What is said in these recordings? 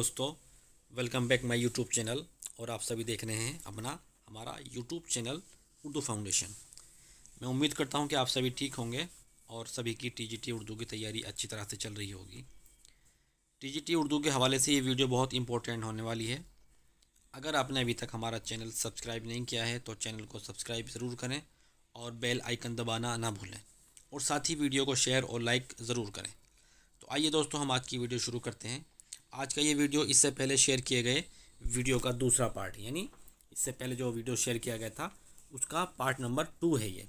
दोस्तों, welcome back my YouTube channel. और आप सभी देख रहे हैं हमारा यूट्यूब चैनल उर्दू फाउंडेशन। मैं उम्मीद करता हूं कि आप सभी ठीक होंगे और सभी की टीजीटी उर्दू की तैयारी अच्छी तरह से चल रही होगी। टीजीटी उर्दू के हवाले से ये वीडियो बहुत इंपॉर्टेंट होने वाली है। अगर आपने अभी तक हमारा चैनल सब्सक्राइब नहीं किया है तो चैनल को सब्सक्राइब ज़रूर करें और बेल आइकन दबाना ना भूलें, और साथ ही वीडियो को शेयर और लाइक ज़रूर करें। तो आइए दोस्तों, हम आज की वीडियो शुरू करते हैं। आज का ये वीडियो इससे पहले शेयर किए गए वीडियो का दूसरा पार्ट, यानी इससे पहले जो वीडियो शेयर किया गया था उसका पार्ट नंबर 2 है ये।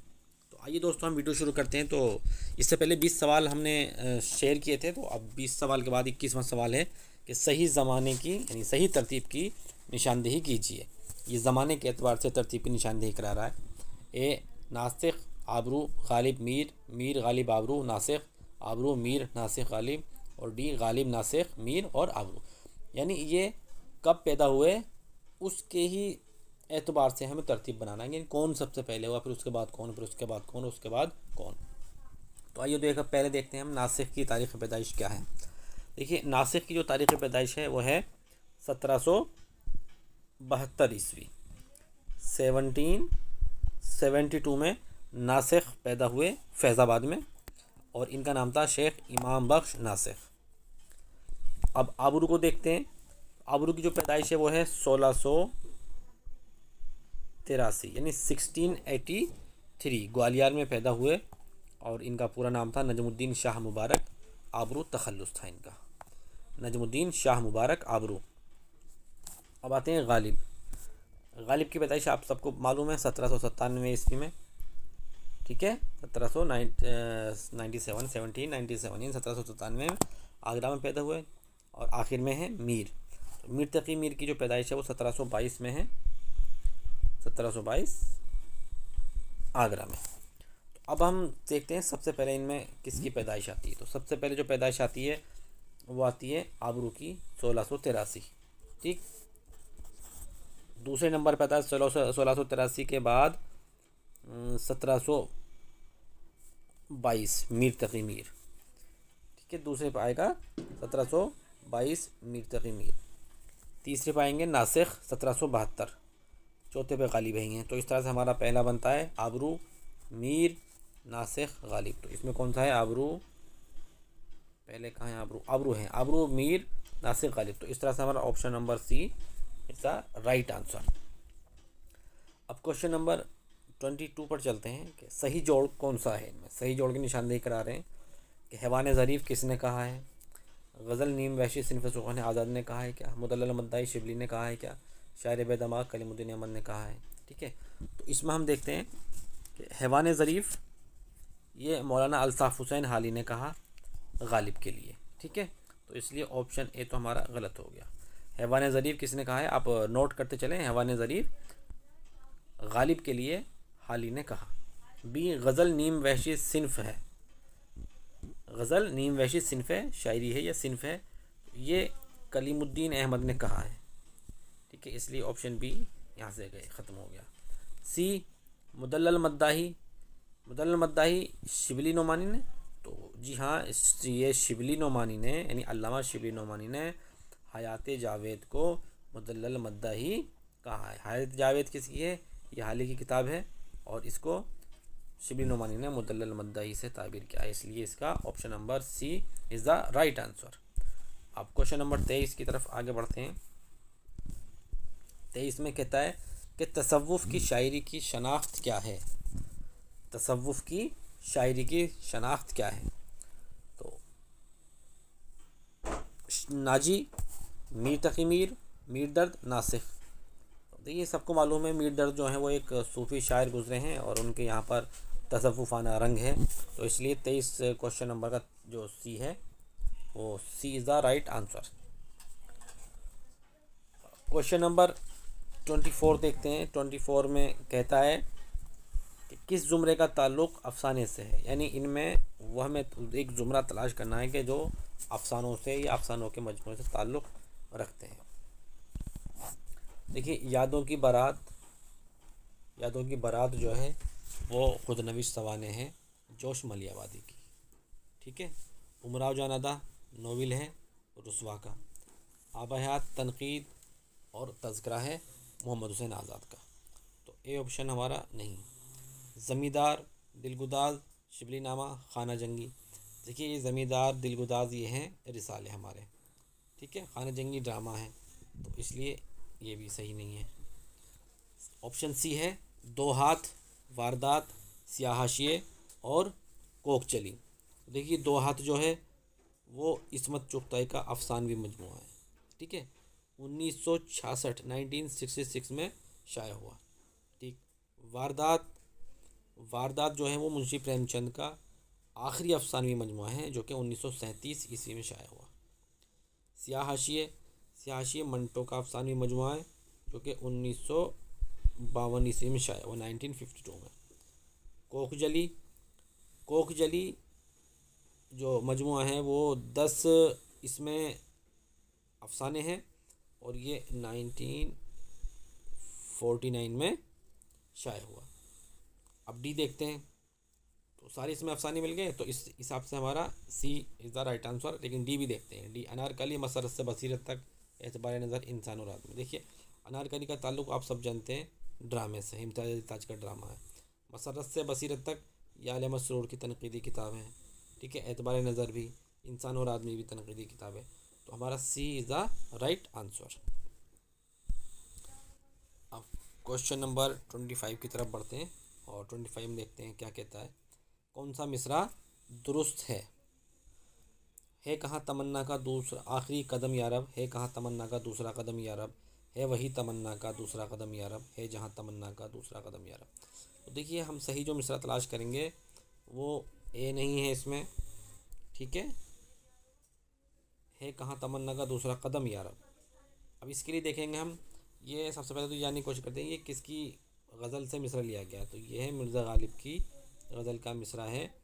तो आइए दोस्तों, हम वीडियो शुरू करते हैं। तो इससे पहले 20 सवाल हमने शेयर किए थे, तो अब 20 सवाल के बाद 21वां सवाल है कि सही ज़माने की यानी सही तरतीब की निशानदेही कीजिए। ये ज़माने के एतबार से तरतीब की निशानदेही करा रहा है। ए नासिख आबरू गालिब मीर, मीर गालिब आबरू नासिख आबरू मीर नासिख गालिब, और डी गालिब नासिख मीर और आबरू। यानी ये कब पैदा हुए उसके ही एतबार से हमें तरतीब बनाना है, यानी कौन सबसे पहले हुआ, फिर उसके बाद कौन, फिर उसके बाद कौन, उसके बाद कौन। तो आइए पहले देखते हैं हम नासिख की तारीख़ पैदाइश क्या है। देखिए, नासिख की जो तारीख़ पैदाइश है वो है 1772 ईस्वी। 1772 में नासिख पैदा हुए फैज़ाबाद में, और इनका नाम था शेख इमाम बख्श नासिख। अब आबरू को देखते हैं। आबरू की जो पैदाइश है वो है 1683 यानी 1683, ग्वालियर में पैदा हुए, और इनका पूरा नाम था नजमुद्दीन शाह मुबारक आबरू, तखल्लुस था इनका नजमुद्दीन शाह मुबारक आबरू। अब आते हैं गालिब। गालिब की पैदाइश आप सबको मालूम है 1797 ईस्वी में, ठीक है। 1797 यानी 1797 में आगरा में पैदा हुए, और आखिर में है मीर। तो मीर तकी मीर की जो पैदाइश है वो 1722 में है, 1722 आगरा में। तो अब हम देखते हैं सबसे पहले इनमें किसकी पैदाइश आती है। तो सबसे पहले जो पैदाइश आती है वो आती है आबरू की 1683, ठीक। दूसरे नंबर पर आता है 1683 के बाद 1722 मीर तकी मीर, ठीक है। दूसरे पर आएगा 1722 मीर तकी मीर। तीसरे पाएंगे नासिख 1772, चौथे पे गालिब हैं। तो इस तरह से हमारा पहला बनता है आबरू मीर नासिख गालिब। तो इसमें कौन सा है आबरू, पहले कहाँ है आबरू, आबरू है, आबरू मीर नासिख गालिब। तो इस तरह से हमारा option number C is the right answer. अब क्वेश्चन नंबर 22 पर चलते हैं कि सही जोड़ कौन सा है। इनमें सही जोड़ की निशानदेही करा रहे हैं कि हैवान ज़रीफ़ किसने कहा है, गज़ल नीम वहशी सिनफ़ सुख़न आज़ाद ने कहा है क्या, मुदल्लल मद्दाई शिबली ने कहा है क्या, शायर बेदमाग कलीमुद्दीन अहमद ने कहा है, ठीक है। तो इसमें हम देखते हैं कि हैवान ज़रीफ़ ये मौलाना अल्ताफ़ हुसैन हाली ने कहा गालिब के लिए, ठीक है। तो इसलिए ऑप्शन ए तो हमारा गलत हो गया। हैवान ज़रीफ़ किसने कहा है, आप नोट करते चलें। हैवान ज़रीफ़ गालिब के लिए हाली ने कहा। बी गज़ल नीम वहशी सिनफ़ है, गज़ल नीम वहशी सिनफ़ है, शायरी है या सिनफ़ है, ये कलीमुद्दीन अहमद ने कहा है, ठीक है। इसलिए ऑप्शन बी यहाँ से गए, ख़त्म हो गया। सी मुदल्लल मद्दाही शिबली नोमानी ने, तो जी हाँ, ये शिबली नोमानी ने यानी अल्लामा शिबली नोमानी ने हयात जावेद को मुदल्लल मद्दाही कहा है। हयात जावेद किसकी है, ये हाली की किताब है, और इसको शिबली नोमानी ने मुदल्लल मद्दाही से ताबीर किया है। इसलिए इसका option number C is the right answer. अब क्वेश्चन नंबर 23 की तरफ आगे बढ़ते हैं। 23 में कहता है कि तसव्वुफ़ की शायरी की शनाख्त क्या है। तसव्वुफ़ की शायरी की शनाख्त क्या है। तो नाजी, मीर तकी मीर, मीर दर्द, नासिख। देखिए, सबको मालूम है मीर दर्द जो है वो एक सूफ़ी शायर गुज़रे हैं, और उनके यहाँ पर तसव्वुफ़ाना रंग है। तो इसलिए 23 क्वेश्चन नंबर का जो सी है वो C is the right answer. Question number 24 देखते हैं। 24 में कहता है कि किस ज़ुमरे का ताल्लुक़ अफ़साने से है, यानी इनमें वह हमें एक ज़ुमरा तलाश करना है कि जो अफ़सानों से या अफ़सानों के मजमूए से ताल्लुक़ रखते हैं। देखिए, यादों की बारात जो है वो खुदनविश सवाने हैं जोश मलियावादी की, ठीक है। उमराव जान अदा नोवेल है रुस्वा का। आबहयात, तनकीद और तज़किरा है मोहम्मद हुसैन आज़ाद का। तो ए ऑप्शन हमारा नहीं। ज़मींदार, दिलगुदाज, शिबली नामा, खाना जंगी। देखिए ये ज़मींदार, दिलगुदाज ये हैं रिसाले हमारे, ठीक है। खाना जंगी ड्रामा है, तो इसलिए ये भी सही नहीं है। ऑप्शन सी है दो हाथ, वारदात, सियाहाशिए और कोक चली। देखिए दो हाथ जो है वो इस्मत चुगताई का अफसानवी मजमूआ है, ठीक है। 1966 1966 में शाया हुआ, ठीक। वारदात, वारदात जो है वो मुंशी प्रेमचंद का आखिरी अफसानवी मजमूआ है जो कि 1937 ईस्वी में शाया हुआ। सियाहाशिए, सियाहाशिए मंटो का अफसानवी मजमूआ है जो कि 1952 ईस्वी में शाया हुआ, 1952 में। कोकजली, कोकजली जो मजमूआ है वो 10 इसमें अफसाने हैं और ये 1949 में शाया हुआ। अब डी देखते हैं, तो सारे इसमें अफसाने मिल गए, तो इस हिसाब से हमारा सी इज़ द राइट आंसर। लेकिन डी भी देखते हैं। डी अनारकली मसरत से बसीरत तक एतबार नज़र इंसान और आदमी। देखिए अनारकली का ताल्लुक़ आप सब जानते हैं ड्रामे से, इम्तियाज़ ताज का ड्रामा है। मसरत से बसीरत तक या आले मसरूर की तनकीदी किताब है, ठीक है। एतबार नज़र भी, इंसान और आदमी भी तनकीदी किताब है। तो हमारा सी इज़ द राइट आंसर। अब क्वेश्चन नंबर 25 की तरफ बढ़ते हैं और 25 में देखते हैं क्या कहता है। कौन सा मिसरा दुरुस्त है कहाँ तमन्ना का दूसरा आखिरी कदम यारब, है कहाँ तमन्ना का दूसरा कदम यारब, है वही तमन्ना का दूसरा कदम यारब, है जहाँ तमन्ना का दूसरा कदम यारब। तो देखिए हम सही जो मिसरा तलाश करेंगे वो ए नहीं है इसमें, ठीक है कहाँ तमन्ना का दूसरा कदम यारब। अब इसके लिए देखेंगे हम, ये सबसे पहले तो जानने की कोशिश करते हैं ये किसकी गज़ल से मिसरा लिया गया। तो ये है मिर्ज़ा गालिब की गज़ल का मिसरा है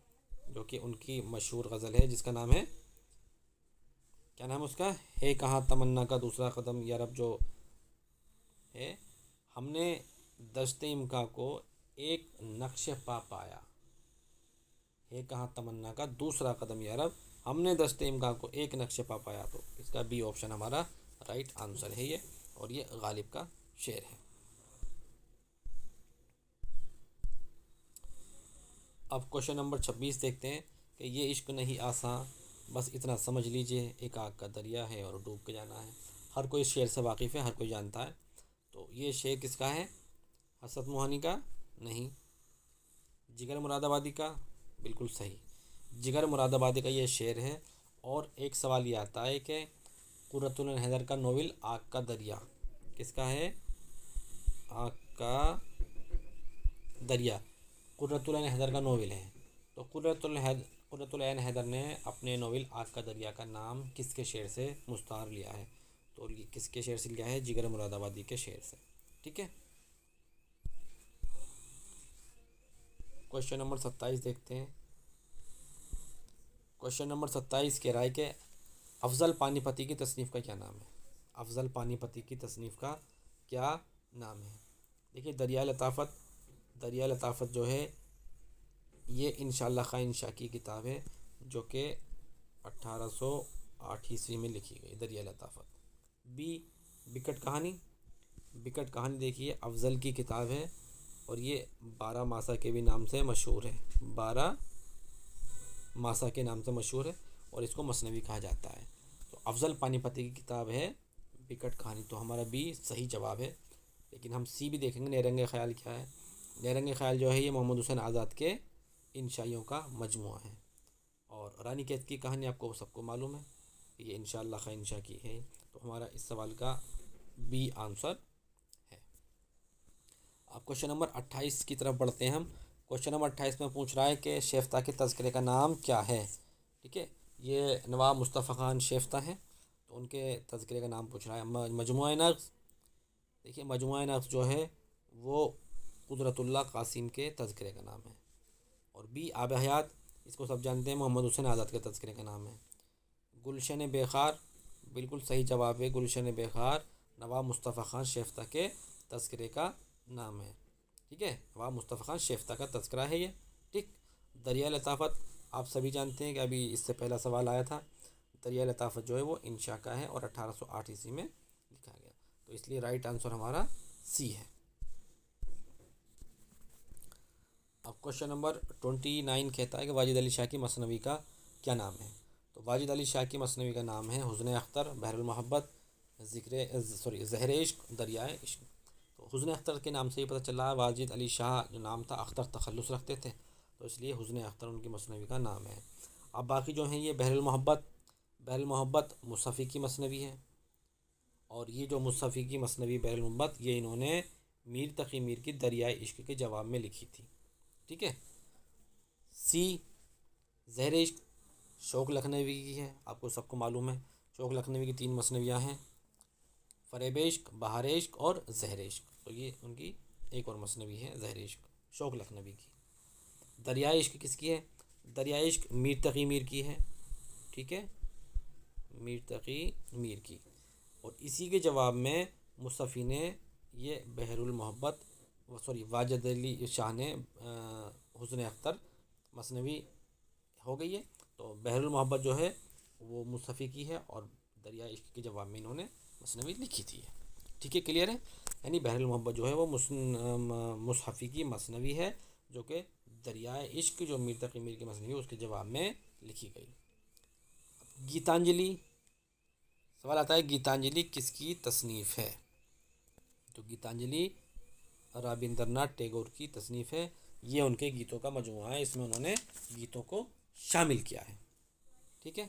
जो कि उनकी मशहूर गज़ल है जिसका नाम है, क्या नाम है उसका, है कहाँ तमन्ना का दूसरा कदम यारब। जो है हमने दश्ते इम्का को एक नक्श पा पाया, है कहाँ तमन्ना का दूसरा कदम यारब, हमने दश्ते इम्का को एक नक्श पा पाया। तो इसका बी ऑप्शन हमारा राइट आंसर है ये, और ये गालिब का शेर है। अब क्वेश्चन नंबर 26 देखते हैं कि ये इश्क नहीं आसान, बस इतना समझ लीजिए एक आग का दरिया है और डूब के जाना है। हर कोई शेर से वाकिफ़ है, हर कोई जानता है। तो ये शेर किसका है, हसरत मोहानी का नहीं, जिगर मुरादाबादी का, बिल्कुल सही, जिगर मुरादाबादी का ये शेर है। और एक सवाल ये आता है कि कुर्रतुल हैदर का नोवेल आग का दरिया किसका है, आग का दरिया कुर्रतुल हैदर का नोवेल है। तो कुर्रतुल हैदर ने अपने नोवेल आग का दरिया का नाम किसके शेर से मुस्तार लिया है। तो ये किसके शेर से लिया है, जिगर मुरादाबादी के शेर से, ठीक है। क्वेश्चन नंबर 27 देखते हैं। क्वेश्चन नंबर 27 कह रहा है कि अफजल पानीपती की तसनीफ़ का क्या नाम है, अफजल पानीपती की तसनीफ़ का क्या नाम है। देखिए दरिया लताफ़त, दरिया लताफ़त जो है ये इंशाअल्लाह खां इंशा की किताब है जो कि 1808 ईस्वी में लिखी गई, दरिया लताफ़त। बी बिकट कहानी, बिकट कहानी देखिए अफजल की किताब है और ये 12 मासा के भी नाम से मशहूर है, 12 मासा के नाम से मशहूर है और इसको मसनवी कहा जाता है। तो अफजल पानीपती की किताब है बिकट कहानी, तो हमारा बी सही जवाब है। लेकिन हम सी भी देखेंगे, नेरंग ख्याल क्या है। नेरंग ख्याल जो है ये मोहम्मद हुसैन आज़ाद के इंशाइयों का मजमुआ है। और रानी कैद की कहानी आपको सबको मालूम है, ये इंशाअल्लाह खां इंशा की है। तो हमारा इस सवाल का बी आंसर है। अब क्वेश्चन नंबर 28 की तरफ बढ़ते हैं हम। क्वेश्चन नंबर 28 में पूछ रहा है कि शेफ्ता के तज़किरे का नाम क्या है, ठीक है। ये नवाब मुस्तफ़ा खान शेफ्ता हैं, तो उनके तज़किरे का नाम पूछ रहा है। मजमुआ नग़्ज़, देखिए मजमुआ नग़्ज़ जो है वो कुदरतुल्लाह कासिम के तज़किरे का नाम है। और बी आब हयात, इसको सब जानते हैं, मोहम्मद हुसैन आज़ाद के तज़किरे का नाम है। गुलशन बेखार, बिल्कुल सही जवाब है, गुलशन बेखार नवाब मुस्तफ़ा खान शेफ्ता के तज़किरे का नाम है, ठीक है। नवाब मुस्तफ़ा खान शेफ्ता का तज़किरा है ये, ठीक। दरिया लताफ़त आप सभी जानते हैं कि अभी इससे पहला सवाल आया था, दरिया लताफ़त जो है वो इंशा का है और 1808 ईस्वी में लिखा गया। तो इसलिए राइट आंसर हमारा सी है। अब क्वेश्चन नंबर 29 कहता है कि वाजिद अली शाह की मसनवी का क्या नाम है। तो वाजिद अली शाह की मसनवी का नाम है हुस्न अख्तर, बहरुल मोहब्बत, ज़हर इश्क, दरियाए इश्क। तो हुस्न अख्तर के नाम से ही पता चला। वाजिद अली शाह जो नाम था, अख्तर तखल्लुस रखते थे, तो इसलिए हुस्न अख्तर उनकी मसनवी का नाम है। अब बाकी जो हैं ये बहरुल मोहब्बत मुसफ़ी की मसनवी है, और ये जो मुसफ़ी की मसनवी बहरुल मोहब्बत ये इन्होंने मीर तक़ी मीर की दरियाए इश्क के जवाब में लिखी थी। ठीक है। सी ज़हर इश्क शौक़ लखनवी की है, आपको सबको मालूम है। शौक़ लखनवी की 3 मसनवियाँ हैं, फ़रेब इश्क, बहार इश्क और ज़हर इश्क। तो ये उनकी एक और मसनवी है ज़हर इश्क शौक़ लखनवी की। दरिया इश्क किसकी है? दरिया इश्क मीर तक़ी मीर की है। ठीक है, मीर तक़ी मीर की। और इसी के जवाब में मुसफ़ी ने ये बहरुल मोहब्बत वाजिद अली शाह ने हुस्न अख्तर मसनवी हो गई है। तो बहरुल मोहब्बत जो है वो मुसफ़ी की है और दरिया इश्क के जवाब में इन्होंने मसनवी लिखी थी। ठीक है, क्लियर है। यानी बहरुल मोहब्बत जो है वो मुसफ़ी की मसनवी है, जो कि दरियाए इश्क जो मीर तक़ी मीर की मसनवी उसके जवाब में लिखी गई। गीतांजलि, सवाल आता है गीतांजलि किसकी तसनीफ़ है। तो गीतांजलि रवींद्रनाथ टैगोर की तसनीफ़ है। ये उनके गीतों का मजमुआ है, इसमें उन्होंने गीतों को शामिल किया है। ठीक है।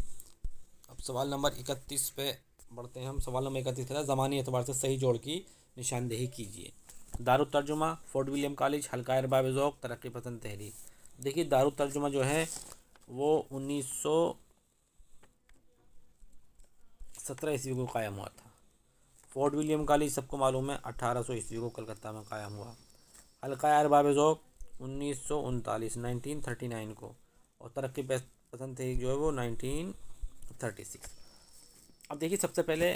अब सवाल नंबर 31 पे बढ़ते हैं हम। सवाल नंबर 31 कहता है ज़मानी एतबार से सही जोड़ की निशानदेही कीजिए। दारुत तर्जुमा, फोर्ट विलियम कॉलेज, हल्का अरबाब ज़ौक़, तरक्की पसंद तहरीक। देखिए दारुत तर्जुमा जो है वो 1917 ईस्वी को कायम हुआ था। फोर्ट विलियम कॉलेज सबको मालूम है 1800 ईस्वी को कलकत्ता में कायम हुआ। हल्का अरबाब ज़ौक़ 1939 को, और तरक्की पसंद तहरीक जो है वो 1936। अब देखिए सबसे पहले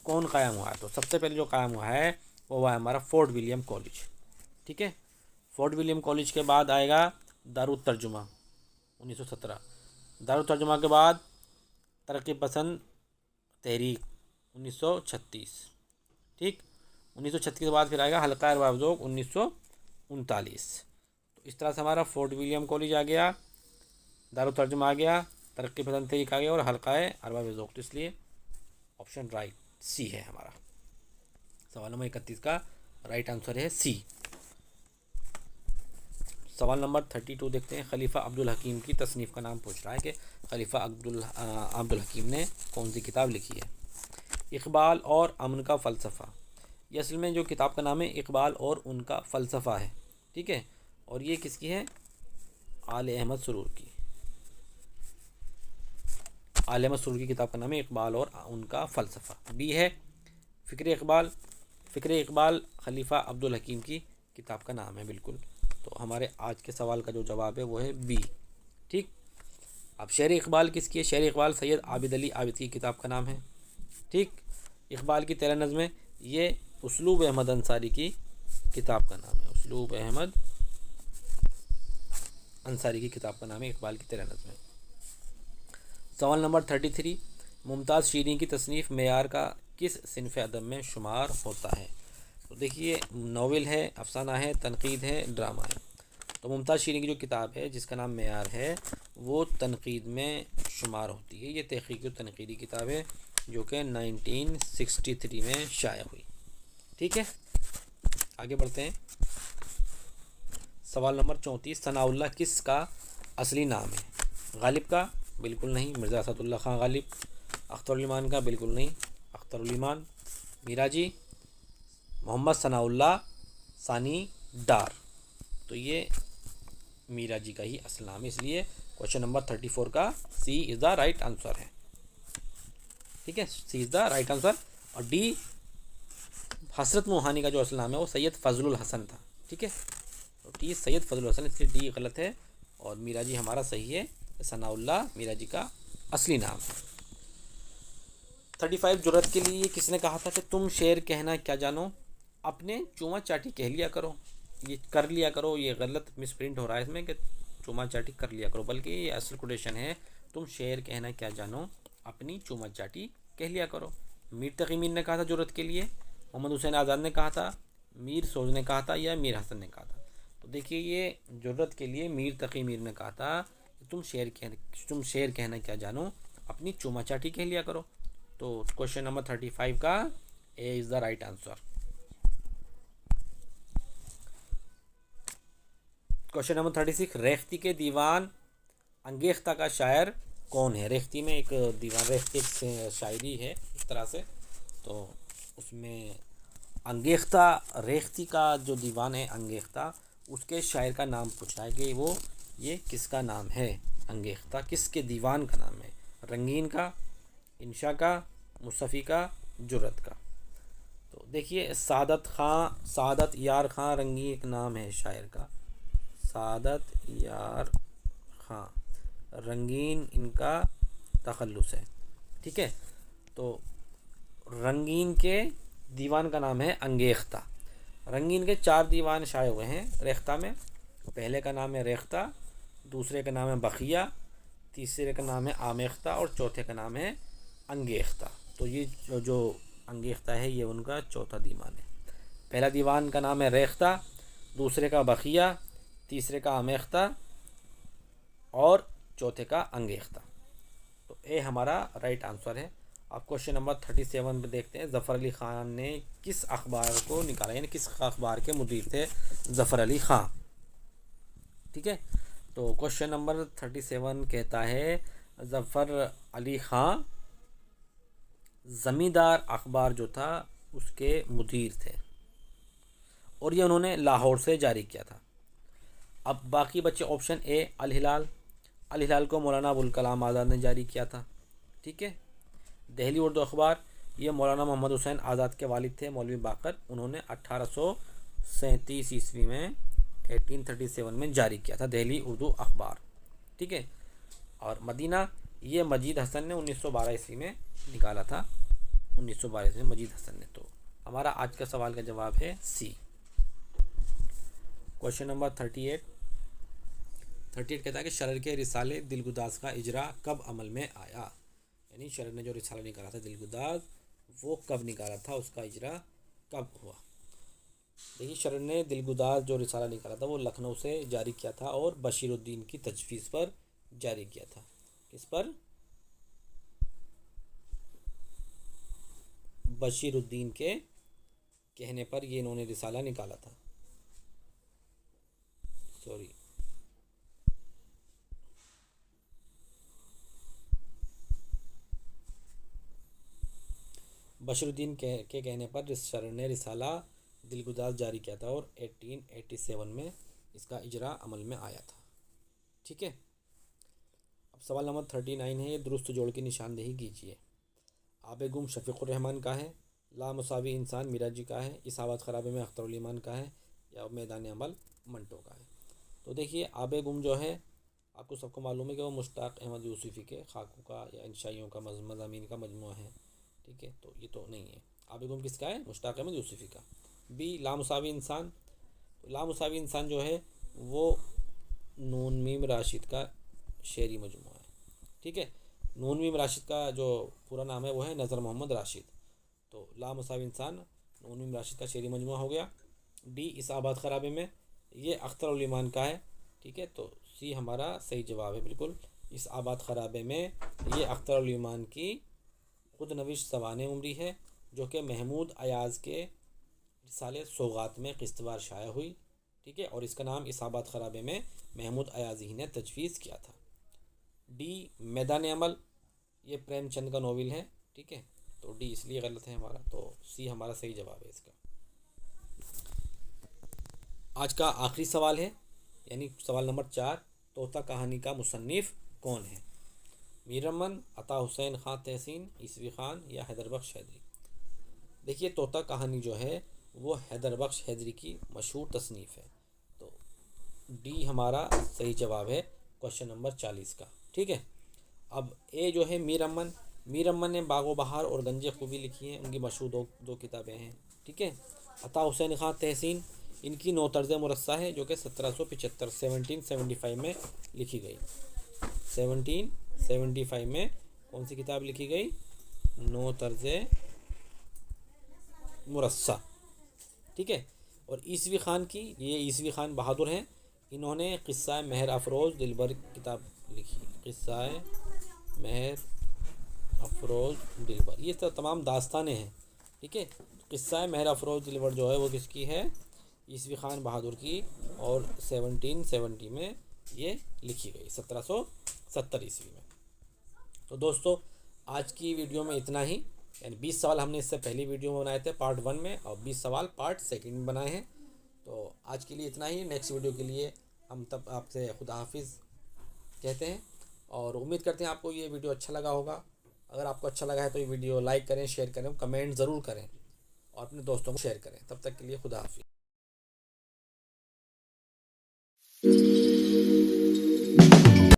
कौन कायम हुआ है। तो सबसे पहले जो कायम हुआ है वो हुआ है हमारा फोर्ट विलियम कॉलेज। ठीक है, फोर्ट विलियम कॉलेज के बाद आएगा दारुत तर्जुमा 1917। दारुत तर्जुमा के बाद तरक्की पसंद तहरीक 1936। ठीक, 1936 के बाद फिर आएगा हल्का अरबाब ज़ौक़ 1939। तो इस तरह से हमारा फोर्ट विलियम कॉलेज आ गया, दारुत तर्जुमा आ गया, तरक्की पसंद तहरीक आ गया और हल्का अरबाब ज़ौक़। तो इसलिए ऑप्शन राइट सी है हमारा। सवाल नंबर 31 का राइट आंसर है सी। सवाल नंबर 32 देखते हैं। खलीफा अब्दुल हकीम की तसनीफ़ का नाम पूछ रहा है कि खलीफा अब्दुल हकीम ने कौन सी किताब लिखी है। इक़बाल और अमन का फ़लसफ़ा, ये असल में जो किताब का नाम है इक़बाल और उनका फ़लसफ़ा है। ठीक है, और ये किसकी है? आले अहमद सुरूर की। आले अहमद सुरूर की किताब का नाम है इक़बाल और उनका फ़लसफ़ा। बी है फ़िक्र इक़बाल खलीफा अब्दुल हकीम की किताब का नाम है, बिल्कुल। तो हमारे आज के सवाल का जो जवाब है वो है बी। ठीक, अब शेर इक़बाल किसकी है? शेर इक़बाल सैयद आबिद अली आबिद की किताब का नाम है। ठीक, इक़बाल की 13 नज़्में, ये उसलूब अहमद अंसारी की किताब का नाम है। उसलूब अहमद अंसारी की किताब का नाम है इक़बाल की 13 नज़्में। सवाल नंबर 33, मुमताज़ शीरीं की तसनीफ़ मेयार का किस सिनफ़ अदब में शुमार होता है। तो देखिए नावल है, अफसाना है, तनक़ीद है, ड्रामा है। तो मुमताज़ शीरीं की जो किताब है जिसका नाम मेयार है वो तनक़ीद में शुमार होती है। ये तहक़ीक़ी तनक़ीदी किताब है जो कि 1963 में शाया हुई। ठीक है, आगे बढ़ते हैं। सवाल नंबर 34, सनाउल्लाह किस का असली नाम है? गालिब का? बिल्कुल नहीं। मिर्ज़ा असदुल्ला ख़ान गालिब। अख्तरुल ईमान का? बिल्कुल नहीं, अख्तरुल ईमान। मीराजी, मोहम्मद सनाउल्लाह सानी डार। तो ये मीराजी का ही असल नाम है, इसलिए क्वेश्चन नंबर 34 का सी इज़ द राइट आंसर है। ठीक है, सी इज़ द राइट आंसर। और डी हसरत मोहानी का जो असल नाम है वो सैयद फजलुल हसन था। ठीक है, तो टी सैयद फजलुल हसन, इसलिए डी गलत है और मीराजी हमारा सही है। सनाउल्लाह मीराजी का असली नाम है। 35, जुर्रत के लिए किसने कहा था कि तुम शेर कहना क्या जानो, अपने चूमा चाटी कह लिया करो। ये कर लिया करो, ये गलत मिसप्रिंट हो रहा है इसमें कि चूमा चाटी कर लिया करो, बल्कि ये असल कोटेशन है तुम शेर कहना क्या जानो, अपनी चूमा चाटी कह लिया करो। मीर तकी मीर ने कहा था ज़रूरत के लिए, मोहम्मद हुसैन आज़ाद ने कहा था, मीर सोज ने कहा था, या मीर हसन ने कहा था। तो देखिए ये ज़रूरत के लिए मीर तकी मीर ने कहा था कि तुम शेर कहना क्या जानो, अपनी चूमा चाटी कह लिया करो। तो क्वेश्चन नंबर 35 का A is the right answer. Question number 36, रेख्ती के दीवान अंगेख्ता का शायर कौन है। रेख्ती में एक दीवान, रेख्ती एक शायरी है इस तरह से, तो उसमें अंगेख्ता, रेख्ती का जो दीवान है अंगेख्ता, उसके शायर का नाम पूछा है कि वो ये किसका नाम है। अंगेख्ता किसके दीवान का नाम है, रंगीन का, इंशा का, मुस्तफ़ी का, जुर्रत का। तो देखिए सादत यार ख़ां रंगीन एक नाम है शायर का, सादत यार ख़ां रंगीन इनका तखल्लुस है। ठीक है, तो रंगीन के दीवान का नाम है अंगेख्ता। रंगीन के 4 दीवान शाये हुए हैं रेख्ता में। पहले का नाम है रेख्ता, दूसरे का नाम है बखिया, तीसरे का नाम है आमेख्ता और चौथे का नाम है अंगेख्ता। तो ये जो अंगेख्ता है ये उनका चौथा दीवान है। पहला दीवान का नाम है रेख्ता, दूसरे का बखिया, तीसरे का आमेख्ता और चौथे का अंगेख्ता। तो ए हमारा राइट आंसर है। अब क्वेश्चन नंबर 37 पे देखते हैं, ज़फ़र अली ख़ान ने किस अखबार को निकाला, यानी किस अखबार के मुदीर थे ज़फ़र अली ख़ान। ठीक है, तो क्वेश्चन नंबर 37 कहता है ज़फ़र अली ख़ान ज़मींदार अखबार जो था उसके मुदीर थे और ये उन्होंने लाहौर से जारी किया था। अब बाकी बच्चे ऑप्शन ए अल हिलाल को मौलाना अबुल कलाम आज़ाद ने जारी किया था। ठीक है, दहली उर्दू अखबार, ये मौलाना मोहम्मद हुसैन आज़ाद के वालिद थे मौलवी बाकर, उन्होंने 1837 ईस्वी में 1837 में जारी किया था दहली उर्दू अखबार। ठीक है, और मदीना, ये मजीद हसन ने 1912 ईस्वी में निकाला था, 1912 ईस्वी में मजीद हसन ने। तो हमारा आज का सवाल का जवाब है सी। क्वेश्चन नंबर 38 कहता है कि शरर के रिसाले दिलगुदाज का इजरा कब अमल में आया, यानी शरर ने जो रिसाला निकाला था दिलगुदाज वो कब निकाला था, उसका इजरा कब हुआ। देखिए शरर ने दिलगुदाज जो रिसाला निकाला था वो लखनऊ से जारी किया था और बशीरुद्दीन की तजवीज़ पर जारी किया था। किस पर, बशीरुद्दीन के कहने पर ये इन्होंने रिसाला निकाला था। सॉरी, बशीरुद्दीन के कहने पर शरर ने रिसाला दिलगुदाज जारी किया था और 1887 में इसका इजरा अमल में आया था। ठीक है, अब सवाल नंबर 39 है, ये दुरुस्त जोड़ की निशानदेही कीजिए। आबे गुम शफीकुर रहमान का है, लामुसावी इंसान मिराजी का है, इसावत खराबे में अख्तरुल ईमान का है, या मैदान अमल मंटो का है। तो देखिए आबे गुम जो है आपको सबको मालूम है कि वो मुश्ताक अहमद यूसुफ़ी के खाकों का या इंशाइयों का मज़ामीन का मजमूआ है। ठीक है, तो ये तो नहीं है। आबे गुम किसका है, मुश्ताक अहमद यूसुफ़ी का। बी लामुसावी इंसान, तो लामुसावी इंसान जो है वो नून मीम राशिद का शेरी मजमूआ है। ठीक है, नून मीम राशिद का जो पूरा नाम है वो है नज़र मोहम्मद राशिद। तो लामुसावी इंसान नून मीम राशिद का शेरी मजमूआ हो गया। डी इसाबात खराबे में, ये अख्तरुल ईमान का है। ठीक है, तो सी हमारा सही जवाब है बिल्कुल। इस आबाद खराबे में ये अख्तरुल ईमान की खुद नविश सवाने उमरी है जो कि महमूद अयाज़ के रिसाले सौगात में किस्तवार शाया हुई। ठीक है, और इसका नाम इस आबाद खराबे में महमूद अयाज़ ही ने तजवीज़ किया था। डी मैदान अमल, ये प्रेमचंद का नोवेल है। ठीक है, तो डी इसलिए गलत है हमारा, तो सी हमारा सही जवाब है इसका। आज का आखिरी सवाल है, यानी सवाल नंबर 4, तोता कहानी का मुसन्निफ़ कौन है। मीर अमन, अता हुसैन ख़ान तहसीन, ईसवी ख़ान, या हैदर बख्श हैदरी। देखिए तोता कहानी जो है वो हैदर बख्श हैदरी की मशहूर तसनीफ़ है, तो डी हमारा सही जवाब है क्वेश्चन नंबर 40 का। ठीक है, अब ए जो है मीर अमन ने बागो बहार और गंजे खूबी लिखी हैं, उनकी मशहूर दो किताबें हैं। ठीक है, अता हुसैन ख़ान तहसीन, इनकी 9 तर्ज़ मुरस्सा है जो कि 1775 में लिखी गई, 1775 में कौन सी किताब लिखी गई? नो तर्ज़े मुरस्सा, ठीक है। और ईसवी खान की, ये ईसवी खान बहादुर हैं, इन्होंने क़िस्सा महर अफरोज़ दिलबर किताब लिखी, क़िस्सा महर अफरोज़ दिलबर, ये तो तमाम दास्तानें हैं, ठीक है। क़िस्सा महर अफरोज़ दिलबर जो है वो किसकी है? ईसवी खान बहादुर की, और 1770 में ये लिखी गई, 1770 ईस्वी में। तो दोस्तों आज की वीडियो में इतना ही, यानी 20 सवाल हमने इससे पहली वीडियो में बनाए थे पार्ट 1 में, और 20 सवाल पार्ट 2 में बनाए हैं। तो आज के लिए इतना ही, नेक्स्ट वीडियो के लिए हम तब आपसे खुदा हाफिज़ कहते हैं, और उम्मीद करते हैं आपको ये वीडियो अच्छा लगा होगा। अगर आपको अच्छा लगा है तो ये वीडियो लाइक करें, शेयर करें, कमेंट ज़रूर करें, और अपने दोस्तों को शेयर करें। तब तक के लिए खुदा हाफिज़।